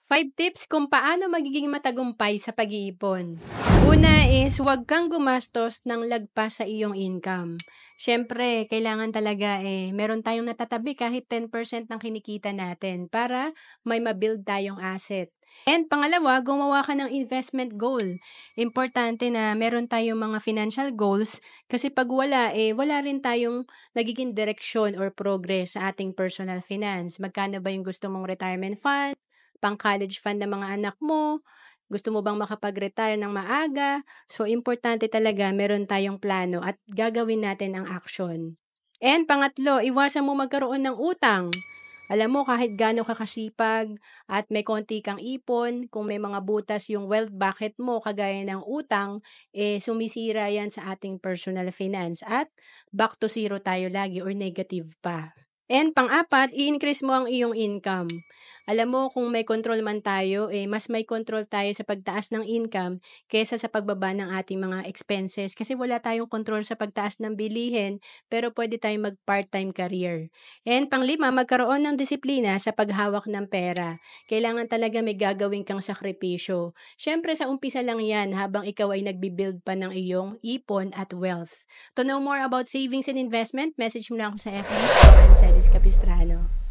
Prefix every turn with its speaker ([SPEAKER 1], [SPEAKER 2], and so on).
[SPEAKER 1] 5 tips kung paano magiging matagumpay sa pag-iipon. Una is huwag kang gumastos ng lagpas sa iyong income. Siyempre, kailangan talaga meron tayong natatabi kahit 10% ng kinikita natin para may mabuild tayong asset. And pangalawa, gumawa ka ng investment goal. Importante na meron tayong mga financial goals kasi pag wala, wala rin tayong nagiging direksyon or progress sa ating personal finance. Magkano ba yung gusto mong retirement fund? Pang-college fund ng mga anak mo, gusto mo bang makapag-retire ng maaga? So, importante talaga meron tayong plano at gagawin natin ang action. And pangatlo, iwasan mo magkaroon ng utang. Alam mo, kahit gaano ka kasipag at may konti kang ipon, kung may mga butas yung wealth bucket mo, kagaya ng utang, sumisira yan sa ating personal finance at back to zero tayo lagi or negative pa. And pang-apat, i-increase mo ang iyong income. Alam mo, kung may control man tayo, mas may control tayo sa pagtaas ng income kaysa sa pagbaba ng ating mga expenses. Kasi wala tayong control sa pagtaas ng bilihin, pero pwede tayong mag-part-time career. And panglima, magkaroon ng disiplina sa paghawak ng pera. Kailangan talaga may gagawin kang sakripisyo. Siyempre, sa umpisa lang yan habang ikaw ay nagbibuild pa ng iyong ipon at wealth. To know more about savings and investment, message mo na ako sa FB, Ancelis Capistrano.